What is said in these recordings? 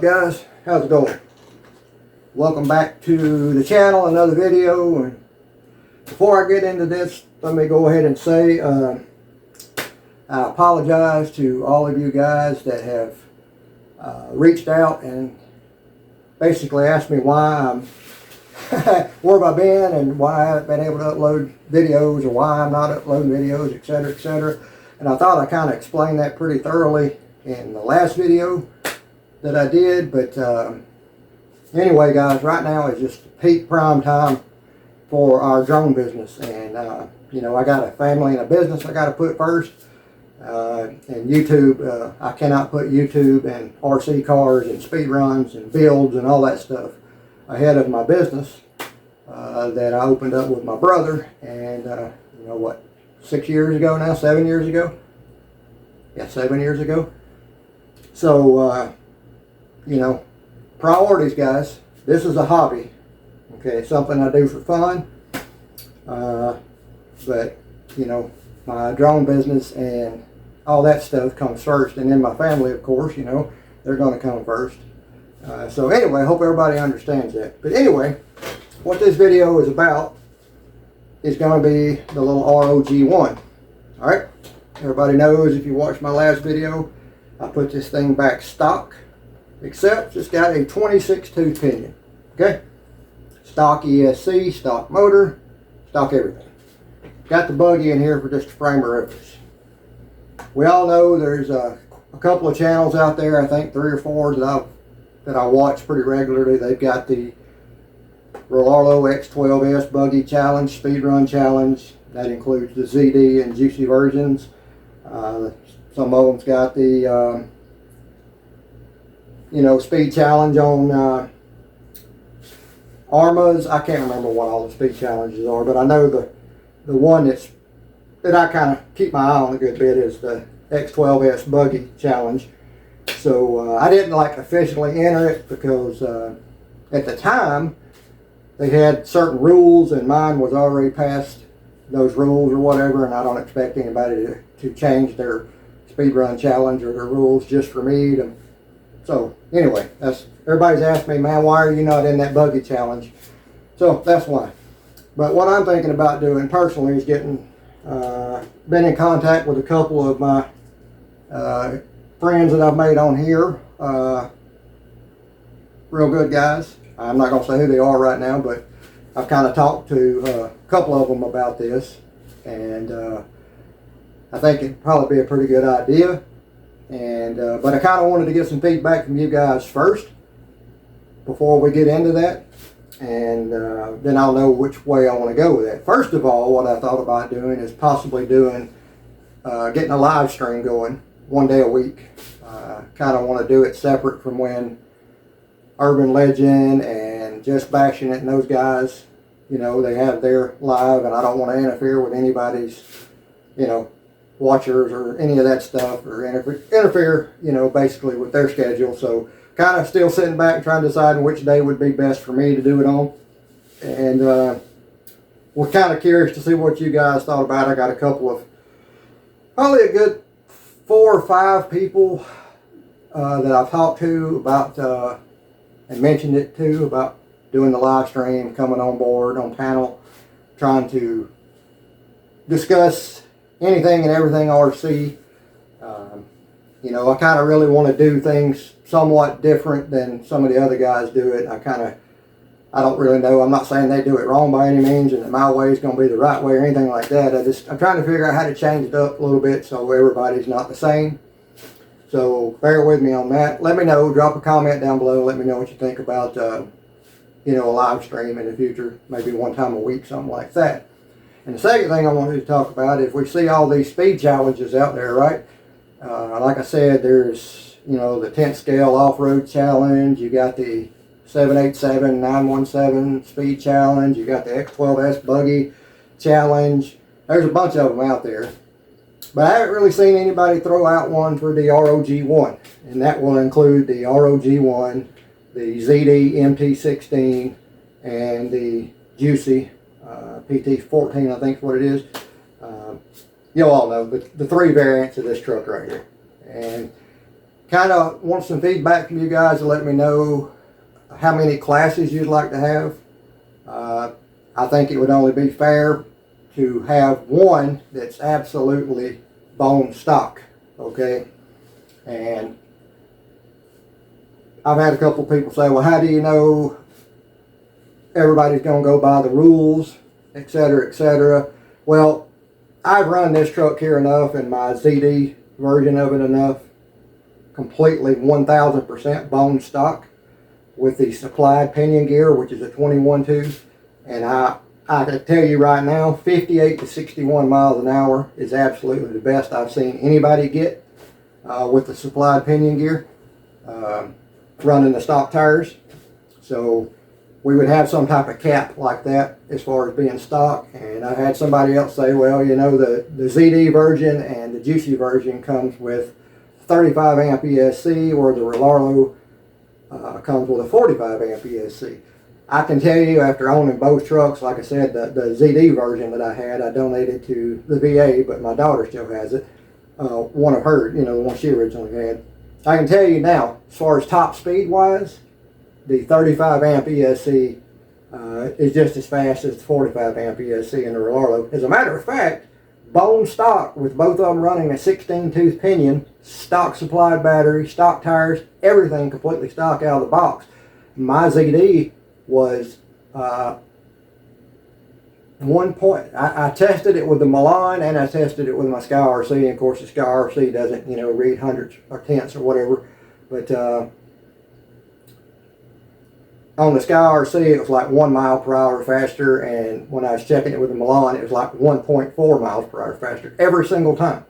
up, guys? How's it going? Welcome back to the channel, another video. And before I get into this, let me go ahead and say I apologize to all of you guys that have reached out and basically asked me why I'm where have I been and why I haven't been able to upload videos, or why I'm not uploading videos, etc., etc. And I thought I kind of explained that pretty thoroughly in the last video that I did. But anyway, guys, right now is just peak prime time for our drone business. And you know, I got a family and a business I got to put first. And YouTube, I cannot put YouTube and RC cars and speed runs and builds and all that stuff ahead of my business that I opened up with my brother. And you know what, 6 years ago now, 7 years ago? Yeah, 7 years ago. So, you know, priorities, guys. This is a hobby. Okay, it's something I do for fun. But, you know, my drone business and all that stuff comes first. And then my family, of course, you know, they're going to come first. So anyway, I hope everybody understands that. But anyway, what this video is about is going to be the little ROG1. Alright? Everybody knows, if you watched my last video, I put this thing back stock, except it's got a 26 tooth pinion. Okay? Stock ESC, stock motor, stock everything. Got the buggy in here for just a frame of reference. We all know there's a couple of channels out there, I think 3 or 4 that I watch pretty regularly. They've got the Rlaarlo X12S buggy challenge, speed run challenge. That includes the ZD and Juicy versions. Some of them's got the you know, speed challenge on Armas. I can't remember what all the speed challenges are, but I know the one that I kind of keep my eye on a good bit is the X12S buggy challenge. So I didn't like officially enter it because at the time they had certain rules and mine was already past those rules or whatever, and I don't expect anybody to change their speed run challenge or their rules just for me to. So anyway, everybody's asked me, man, why are you not in that buggy challenge? So that's why. But what I'm thinking about doing personally is getting been in contact with a couple of my friends that I've made on here. Real good guys. I'm not going to say who they are right now, but I've kind of talked to a couple of them about this, and I think it'd probably be a pretty good idea. And but I kind of wanted to get some feedback from you guys first before we get into that, and then I'll know which way I want to go with that. First of all, what I thought about doing is possibly doing getting a live stream going 1 day a week. Kind of want to do it separate from when Urban Legend and Just Bashing It and those guys, you know, they have their live, and I don't want to interfere with anybody's, you know, watchers or any of that stuff, or interfere, you know, basically with their schedule. So kind of still sitting back and trying to decide which day would be best for me to do it on. And we're kind of curious to see what you guys thought about it. I got a couple of, probably a good 4 or 5 people that I've talked to about and mentioned it to about doing the live stream, coming on board on panel, trying to discuss anything and everything RC. You know, I kind of really want to do things somewhat different than some of the other guys do it. I don't really know. I'm not saying they do it wrong by any means and that my way is going to be the right way or anything like that. I'm trying to figure out how to change it up a little bit so everybody's not the same. So bear with me on that. Let me know. Drop a comment down below. Let me know what you think about, you know, a live stream in the future. Maybe 1 time a week, something like that. And the second thing I wanted to talk about, if we see all these speed challenges out there, right? Like I said, there's, you know, the 10th scale off-road challenge. You got the 787, 917 speed challenge. You got the X12S buggy challenge. There's a bunch of them out there. But I haven't really seen anybody throw out one for the ROG1. And that will include the ROG1, the ZD MT16, and the Juicy PT14, I think is what it is. You all know the 3 variants of this truck right here. And kind of want some feedback from you guys to let me know how many classes you'd like to have. I think it would only be fair to have one that's absolutely bone stock, okay? And I've had a couple of people say, well, how do you know everybody's going to go by the rules, etc., etc.? Well, I've run this truck here enough, and my ZD version of it enough, completely 1000% bone stock with the supplied pinion gear, which is a 21 tooth. And I can tell you right now, 58 to 61 miles an hour is absolutely the best I've seen anybody get with the supplied pinion gear, running the stock tires. So we would have some type of cap like that as far as being stock. And I had somebody else say, well, you know, the ZD version and the Juicy version comes with 35 amp ESC, or the Rlaarlo comes with a 45 amp ESC. I can tell you, after owning both trucks, like I said, the ZD version that I had, I donated to the VA, but my daughter still has it. One of her, you know, the one she originally had. I can tell you now, as far as top speed wise, the 35 amp ESC is just as fast as the 45 amp ESC in the Rlaarlo. As a matter of fact, bone stock with both of them running a 16 tooth pinion, stock supplied battery, stock tires, everything completely stock out of the box. My ZD was I tested it with the Milan, and I tested it with my Sky RC, and of course the Sky RC doesn't, you know, read hundreds or tenths or whatever, but on the Sky RC it was like 1 mile per hour faster, and when I was checking it with the Milan it was like 1.4 miles per hour faster every single time.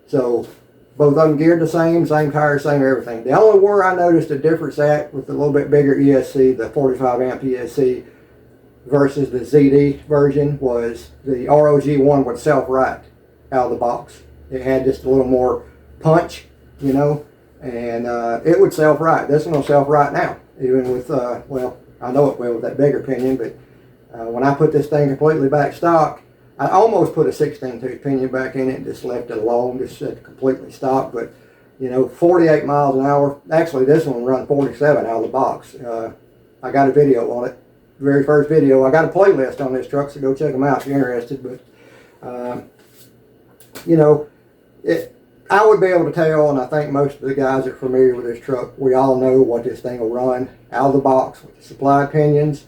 So both of them geared the same tires, same everything. The only where I noticed a difference at with the little bit bigger ESC, the 45 amp ESC versus the ZD version, was the ROG1 would self-right out of the box. It had just a little more punch, you know, and it would self-right. This one will self-right now, even with, well, I know it will with that bigger pinion, but when I put this thing completely back stock, I almost put a 16 tooth pinion back in it and just left it alone, just said completely stock. But, you know, 48 miles an hour. Actually, this one run 47 out of the box. I got a video on it, very first video. I got a playlist on this truck, so go check them out if you're interested. But, you know, I would be able to tell, and I think most of the guys that are familiar with this truck, we all know what this thing will run out of the box with the supplied pinions.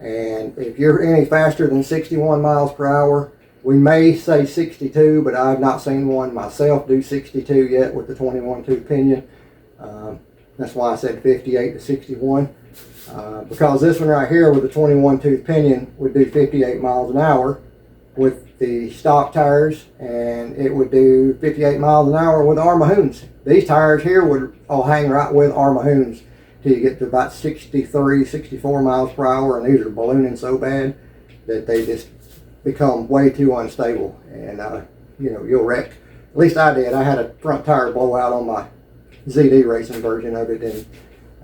And if you're any faster than 61 miles per hour, we may say 62, but I've not seen one myself do 62 yet with the 21 tooth pinion. That's why I said 58 to 61. Because this one right here with the 21 tooth pinion would do 58 miles an hour with the stock tires, and it would do 58 miles an hour with Armahoons. These tires here would all hang right with Armahoons till you get to about 63, 64 miles per hour, and these are ballooning so bad that they just become way too unstable, and you know, you'll wreck. At least I did. I had a front tire blowout on my ZD racing version of it, and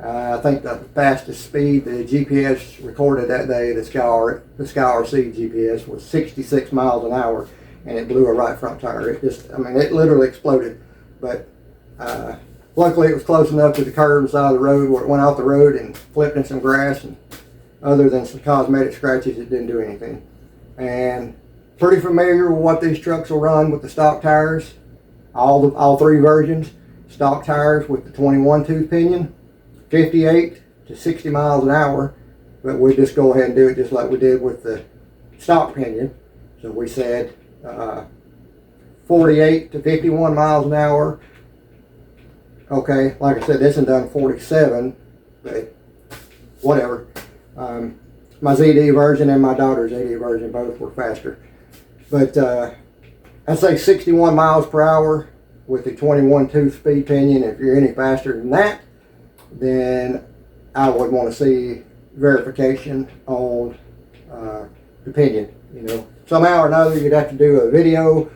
I think the fastest speed the GPS recorded that day, the Sky RC GPS, was 66 miles an hour, and it blew a right front tire. It just, I mean, it literally exploded. But luckily it was close enough to the curb and side of the road where it went off the road and flipped in some grass, and other than some cosmetic scratches, it didn't do anything. And pretty familiar with what these trucks will run with the stock tires. All three versions. Stock tires with the 21 tooth pinion, 58 to 60 miles an hour, but we just go ahead and do it just like we did with the stock pinion. So we said 48 to 51 miles an hour. Okay, like I said, this one done 47, but whatever. My ZD version and my daughter's ZD version both were faster. But I'd say 61 miles per hour with the 21 tooth speed pinion. If you're any faster than that, then I would want to see verification on the pinion. You know, somehow or another you'd have to do a video,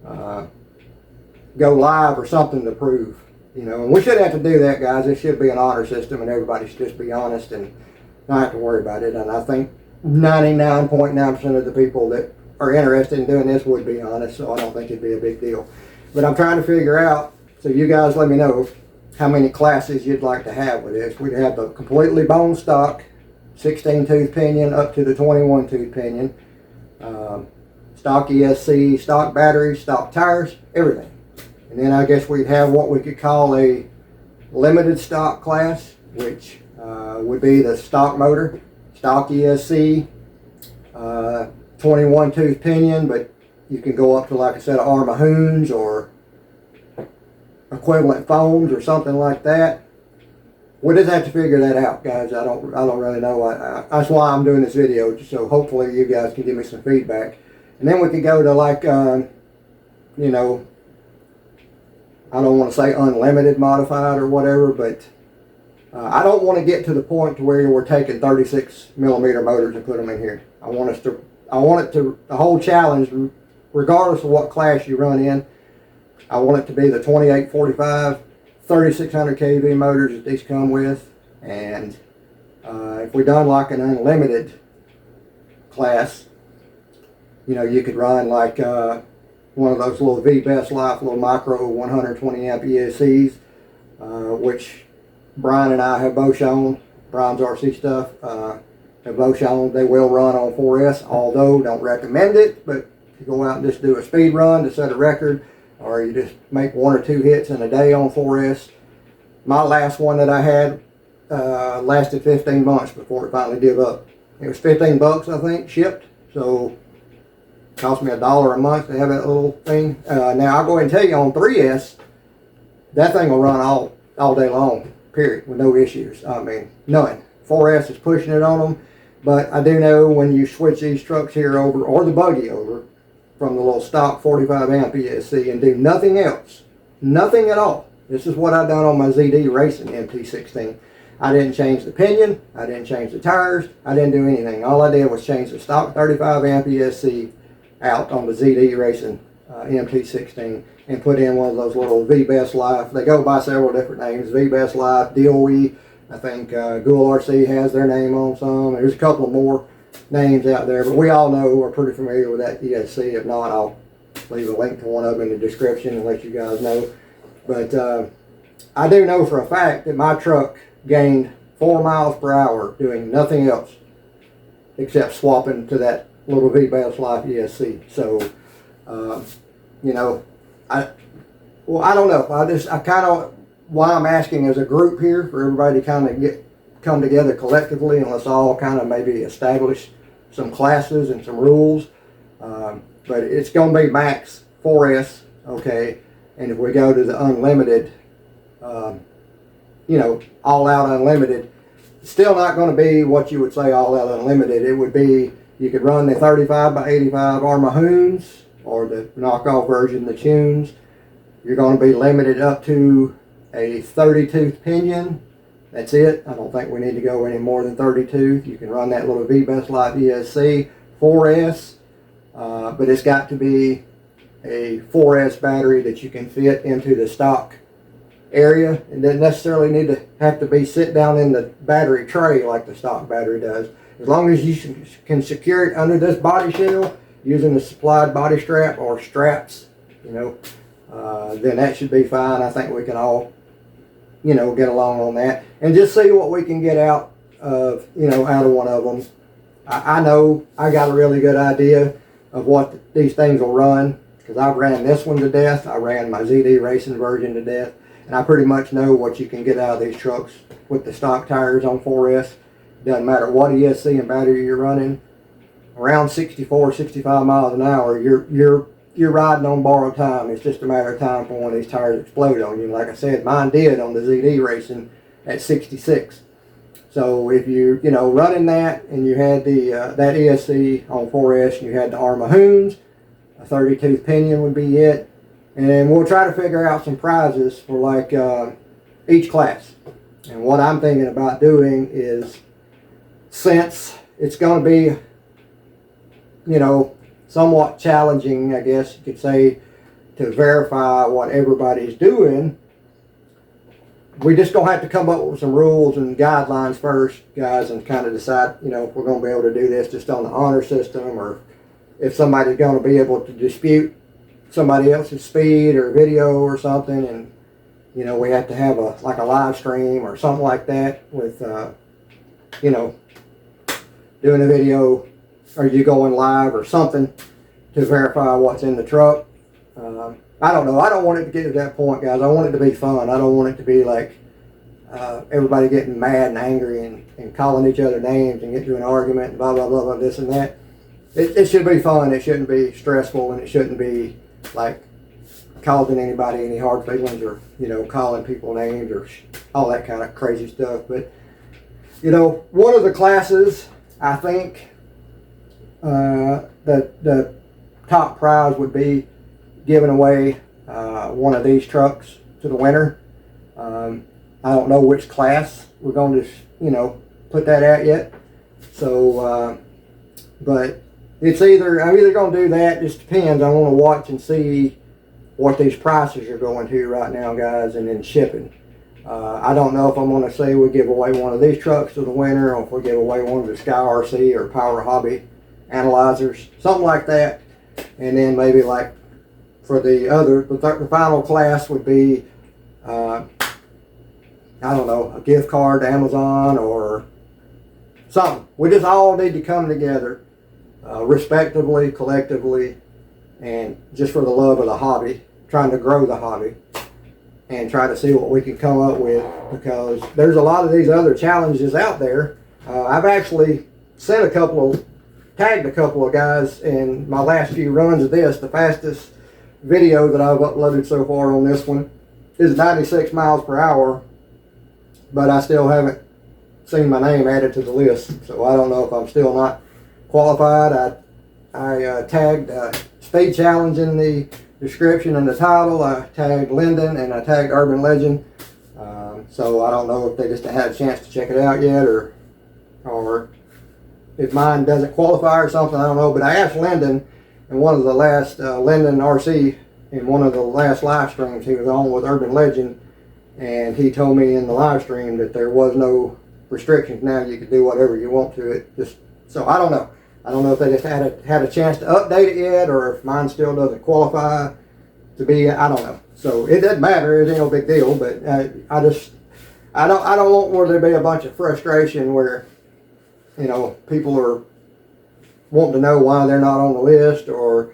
go live or something to prove. You know, and we shouldn't have to do that, guys. It should be an honor system, and everybody should just be honest and not have to worry about it. And I think 99.9% of the people that are interested in doing this would be honest, so I don't think it'd be a big deal. But I'm trying to figure out, so you guys let me know, how many classes you'd like to have with this. We'd have the completely bone stock 16 tooth pinion up to the 21 tooth pinion, stock ESC, stock batteries, stock tires, everything. And then I guess we'd have what we could call a limited stock class, which would be the stock motor, stock ESC, 21 tooth pinion, but you can go up to, like I said, Arma Hoons or equivalent foams or something like that. We just have to figure that out, guys. I don't really know. That's why I'm doing this video, so hopefully you guys can give me some feedback. And then we could go to, like, you know, I don't want to say unlimited modified or whatever, but I don't want to get to the point to where we're taking 36 millimeter motors and put them in here. I want the whole challenge, regardless of what class you run in, I want it to be the 2845, 3600 kV motors that these come with. And if we done like an unlimited class, you know, you could run like one of those little V-Best Life, little micro 120 amp ESCs, which Brian and I have both shown. Brian's RC stuff have both shown they will run on 4S, although don't recommend it. But if you go out and just do a speed run to set a record, or you just make 1 or 2 hits in a day on 4S. My last one that I had lasted 15 months before it finally gave up. It was 15 bucks, I think, shipped. So it cost me $1 a month to have that little thing. Now I'll go ahead and tell you, on 3S, that thing will run all day long, period, with no issues. I mean, none. 4S is pushing it on them, but I do know when you switch these trucks here over, or the buggy over, from the little stock 45 amp ESC and do nothing else, nothing at all. This is what I done on my ZD Racing MT16. I didn't change the pinion, I didn't change the tires, I didn't do anything. All I did was change the stock 35 amp ESC out on the ZD Racing MT16 and put in one of those little V-Best Life. They go by several different names, V-Best Life, DOE, I think Ghoul RC has their name on some. There's a couple more names out there, but we all know, we're pretty familiar with that ESC. If not, I'll leave a link to one of them in the description and let you guys know. But I do know for a fact that my truck gained 4 miles per hour doing nothing else except swapping to that little V-Best Life ESC. So, you know, I don't know. I kind of, why I'm asking as a group here for everybody to kind of come together collectively, and let's all kind of maybe establish some classes and some rules. But it's going to be max 4S, okay? And if we go to the unlimited, you know, all out unlimited, it's still not going to be what you would say all out unlimited. It would be, you could run the 35 by 85 Arma Hoons or the knockoff version, the Tunes. You're going to be limited up to a 30 tooth pinion. That's it. I don't think we need to go any more than 30 tooth. You can run that little V-Best Life ESC 4S, but it's got to be a 4S battery that you can fit into the stock area. It doesn't necessarily have to be sit down in the battery tray like the stock battery does. As long as you can secure it under this body shell using the supplied body strap or straps, you know, then that should be fine. I think we can all, you know, get along on that and just see what we can get out of, you know, out of one of them. I know I got a really good idea of what these things will run, because I've ran this one to death. I ran my ZD Racing version to death, and I pretty much know what you can get out of these trucks with the stock tires on 4S. Doesn't matter what ESC and battery you're running, around 64, 65 miles an hour, you're riding on borrowed time. It's just a matter of time for one of these tires to explode on you. Like I said, mine did on the ZD Racing at 66. So if you're, you know, running that and you had the that ESC on 4S and you had the Arma Hoons, a 30 tooth pinion would be it. And we'll try to figure out some prizes for like each class. And what I'm thinking about doing is, since it's going to be, you know, somewhat challenging, I guess you could say, to verify what everybody's doing, we just going to have to come up with some rules and guidelines first, guys, and kind of decide, you know, if we're going to be able to do this just on the honor system, or if somebody's going to be able to dispute somebody else's speed or video or something, and you know, we have to have like a live stream or something like that with, you know, doing a video, or you going live or something to verify what's in the truck. I don't know. I don't want it to get to that point, guys. I want it to be fun. I don't want it to be like everybody getting mad and angry and calling each other names and get to an argument and blah, blah, blah, blah, this and that. It should be fun. It shouldn't be stressful, and it shouldn't be like causing anybody any hard feelings, or, you know, calling people names or all that kind of crazy stuff. But, you know, one of the classes, I think the top prize would be giving away one of these trucks to the winner. I don't know which class we're going to, you know, put that at yet. So, but it's I'm either going to do that. Just depends. I want to watch and see what these prices are going to right now, guys, and then shipping. I don't know if I'm going to say we give away one of these trucks to the winner, or if we give away one of the Sky RC or Power Hobby analyzers, something like that. And then maybe like for the final class would be, I don't know, a gift card to Amazon or something. We just all need to come together, respectively, collectively, and just for the love of the hobby, trying to grow the hobby, and try to see what we can come up with, because there's a lot of these other challenges out there. I've actually tagged a couple of guys in my last few runs of this. The fastest video that I've uploaded so far on this one is 96 miles per hour, but I still haven't seen my name added to the list, so I don't know if I'm still not qualified. I tagged Speed Challenge in the description and the title. I tagged Linden and I tagged Urban Legend, so I don't know if they just had a chance to check it out yet, or if mine doesn't qualify or something, I don't know. But I asked Linden in one of the last, Linden RC, in one of the last live streams he was on with Urban Legend, and he told me in the live stream that there was no restrictions now. You could do whatever you want to it. So I don't know. I don't know if they just had a chance to update it yet, or if mine still doesn't qualify to be. I don't know. So it doesn't matter. It ain't no big deal. But I don't want where there be a bunch of frustration where, you know, people are wanting to know why they're not on the list or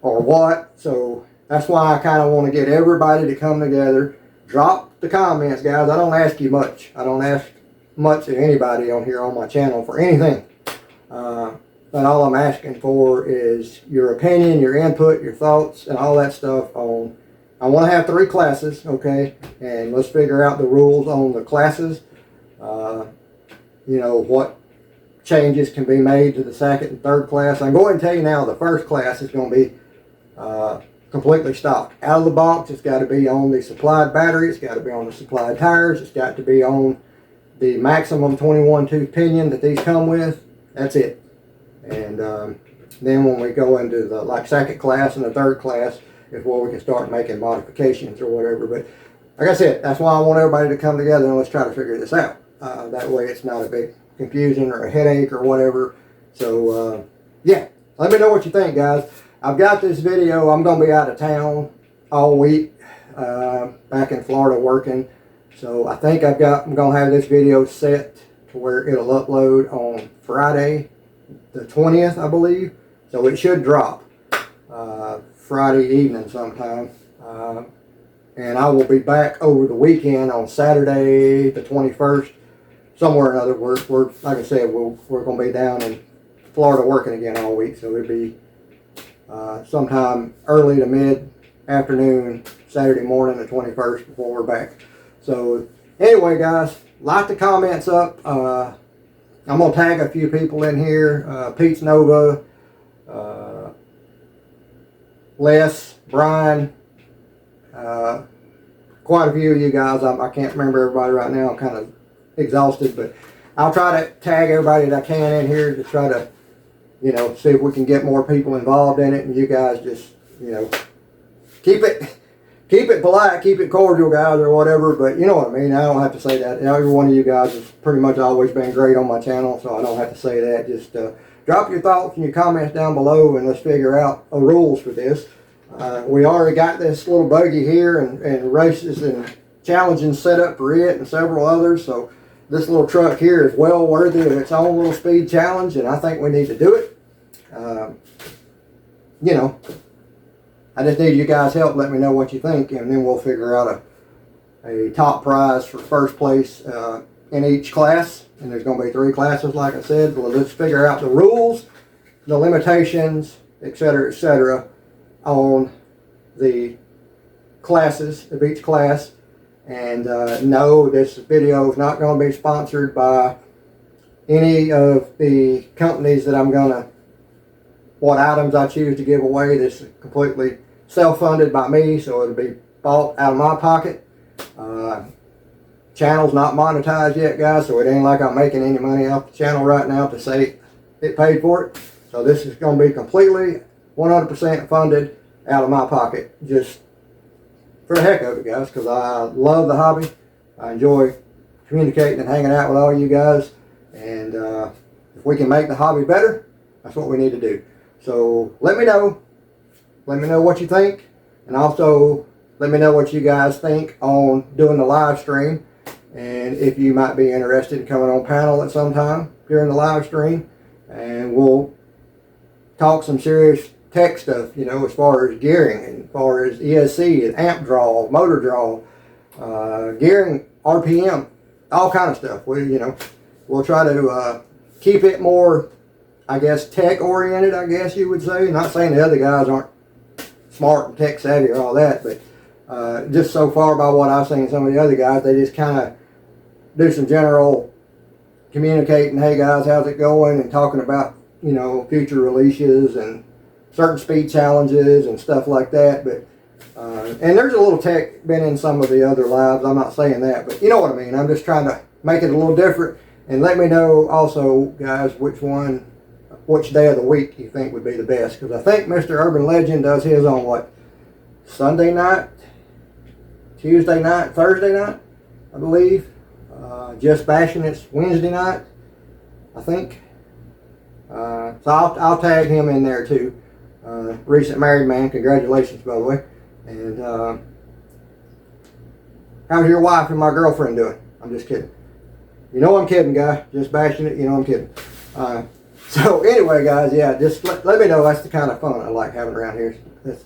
what. So that's why I kind of want to get everybody to come together. Drop the comments, guys. I don't ask you much. I don't ask much of anybody on here on my channel for anything. But all I'm asking for is your opinion, your input, your thoughts, and all that stuff on. I want to have 3 classes, okay? And let's figure out the rules on the classes. You know, what changes can be made to the second and third class. I'm going to tell you now, the first class is going to be completely stock. Out of the box, it's got to be on the supplied battery. It's got to be on the supplied tires. It's got to be on the maximum 21 tooth pinion that these come with. That's it. And then when we go into the second class and the third class is where we can start making modifications or whatever. But like I said, that's why I want everybody to come together and let's try to figure this out. That way it's not a big confusion or a headache or whatever. So yeah, let me know what you think, guys. I've got this video. I'm going to be out of town all week, back in Florida working. So I think I'm going to have this video set to where it'll upload on Friday the 20th, I believe. So it should drop Friday evening sometime. And I will be back over the weekend on Saturday the 21st. Somewhere or another. We're like I said, we're going to be down in Florida working again all week. So it'll be sometime early to mid-afternoon, Saturday morning the 21st before we're back. So anyway, guys, like the comments up. I'm going to tag a few people in here. Pete's Nova, Les, Brian, quite a few of you guys. I can't remember everybody right now. I'm kind of exhausted, but I'll try to tag everybody that I can in here to try to, you know, see if we can get more people involved in it, and you guys just, you know, keep it polite, keep it cordial, guys, or whatever. But you know what I mean. I don't have to say that. Every one of you guys has pretty much always been great on my channel, so I don't have to say that. Just drop your thoughts and your comments down below, and let's figure out rules for this. We already got this little buggy here and races and challenging setup for it and several others. So this little truck here is well worthy of its own little speed challenge, and I think we need to do it. You know, I just need you guys' help. Let me know what you think, and then we'll figure out a top prize for first place in each class. And there's going to be 3 classes, like I said. We'll just figure out the rules, the limitations, etc., on the classes of each class. And no, this video is not going to be sponsored by any of the companies that I'm going to, what items I choose to give away. This is completely self-funded by me, so it'll be bought out of my pocket. Channel's not monetized yet, guys, so it ain't like I'm making any money off the channel right now to say it paid for it. So this is going to be completely 100% funded out of my pocket, just for the heck of it, guys, because I love the hobby. I enjoy communicating and hanging out with all you guys, and if we can make the hobby better, that's what we need to do. So let me know what you think, and also let me know what you guys think on doing the live stream, and if you might be interested in coming on panel at some time during the live stream, and we'll talk some serious tech stuff, you know, as far as gearing, and as far as ESC, and amp draw, motor draw, gearing, RPM, all kind of stuff. We'll try to keep it more, I guess, tech oriented, I guess you would say. Not saying the other guys aren't smart and tech savvy or all that, but just so far by what I've seen some of the other guys, they just kind of do some general communicating, hey guys, how's it going, and talking about, you know, future releases and certain speed challenges and stuff like that. But and there's a little tech been in some of the other lives. I'm not saying that, but you know what I mean. I'm just trying to make it a little different. And let me know also, guys, which day of the week you think would be the best, because I think Mr. Urban Legend does his on what, Sunday night, Tuesday night, Thursday night, I believe. Just Bashing it's Wednesday night, I think. So I'll tag him in there too. Recent married man, congratulations, by the way. And how's your wife and my girlfriend doing? I'm just kidding. You know I'm kidding, guy. Just Bashing it, you know I'm kidding. So anyway, guys, yeah, just let me know. That's the kind of fun I like having around here. That's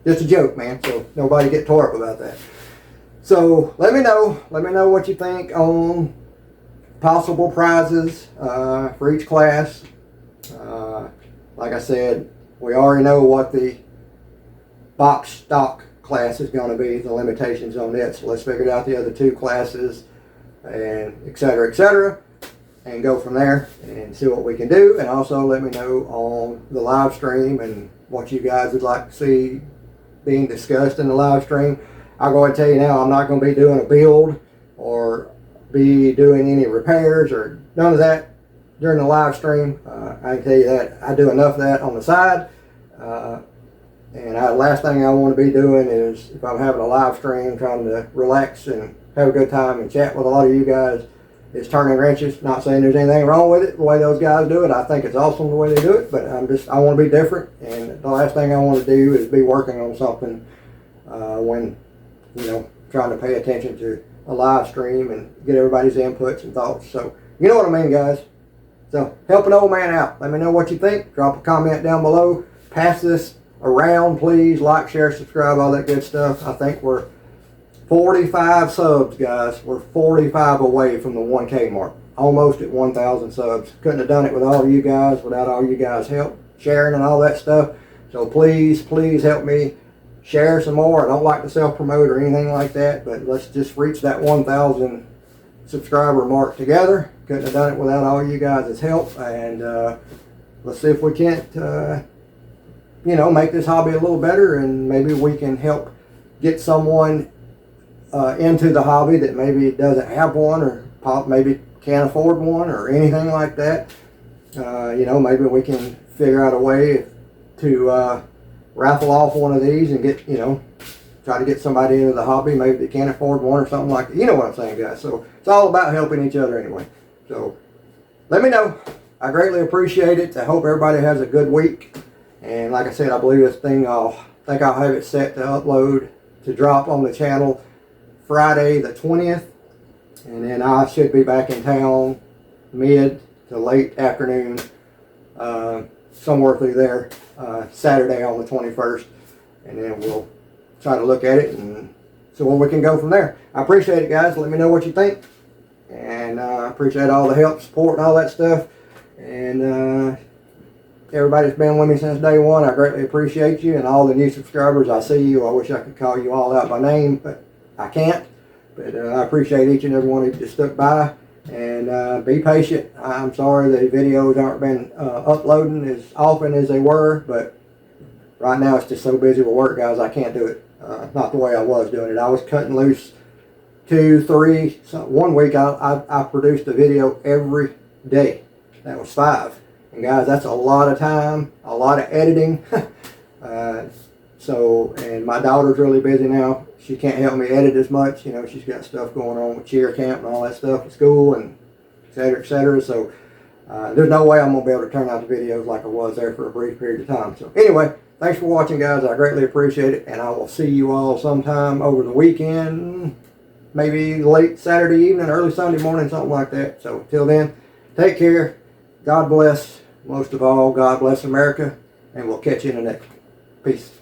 just a joke, man, so nobody get tore up about that. So let me know what you think on possible prizes for each class. Like I said, we already know what the box stock class is going to be, the limitations on it. So let's figure out the other 2 classes, and etc., and go from there and see what we can do. And also let me know on the live stream and what you guys would like to see being discussed in the live stream. I'll go ahead and tell you now, I'm not going to be doing a build or be doing any repairs or none of that during the live stream. I can tell you that I do enough of that on the side. And last thing I want to be doing is, if I'm having a live stream, trying to relax and have a good time and chat with a lot of you guys, is turning wrenches. Not saying there's anything wrong with it, the way those guys do it. I think it's awesome the way they do it, but I want to be different. And the last thing I want to do is be working on something when, you know, trying to pay attention to a live stream and get everybody's inputs and thoughts. So, you know what I mean, guys. So, help an old man out. Let me know what you think. Drop a comment down below. Pass this around, please. Like, share, subscribe, all that good stuff. I think we're 45 subs, guys. We're 45 away from the 1K mark. Almost at 1,000 subs. Couldn't have done it with all of you guys, without all you guys' help, sharing and all that stuff. So please, please help me share some more. I don't like to self-promote or anything like that, but let's just reach that 1,000 subscriber mark together. Couldn't have done it without all you guys' help. And let's see if we can't, you know, make this hobby a little better, and maybe we can help get someone into the hobby that maybe doesn't have one, or maybe can't afford one, or anything like that. You know, maybe we can figure out a way to raffle off one of these and get, you know, try to get somebody into the hobby maybe that can't afford one or something like that. You know what I'm saying, guys. So it's all about helping each other anyway. So let me know. I greatly appreciate it. I hope everybody has a good week. And like I said, I believe this thing, I think I'll have it set to upload, to drop on the channel Friday the 20th, and then I should be back in town mid to late afternoon, somewhere through there, Saturday on the 21st, and then we'll try to look at it and see where we can go from there. I appreciate it, guys. Let me know what you think, and I appreciate all the help, support, and all that stuff, and everybody's been with me since day one. I greatly appreciate you, and all the new subscribers. I see you. I wish I could call you all out by name, but I can't. But I appreciate each and every one of you that stuck by, and be patient. I'm sorry the videos aren't been uploading as often as they were, but right now it's just so busy with work, guys, I can't do it. Not the way I was doing it. I was cutting loose 2, 3, one week I produced a video every day. That was 5. And guys, that's a lot of time, a lot of editing. And my daughter's really busy now. She can't help me edit as much. You know, she's got stuff going on with cheer camp and all that stuff at school, and et cetera, et cetera. So there's no way I'm going to be able to turn out the videos like I was there for a brief period of time. So anyway, thanks for watching, guys. I greatly appreciate it, and I will see you all sometime over the weekend, maybe late Saturday evening, early Sunday morning, something like that. So till then, take care. God bless. Most of all, God bless America, and we'll catch you in the next one. Peace.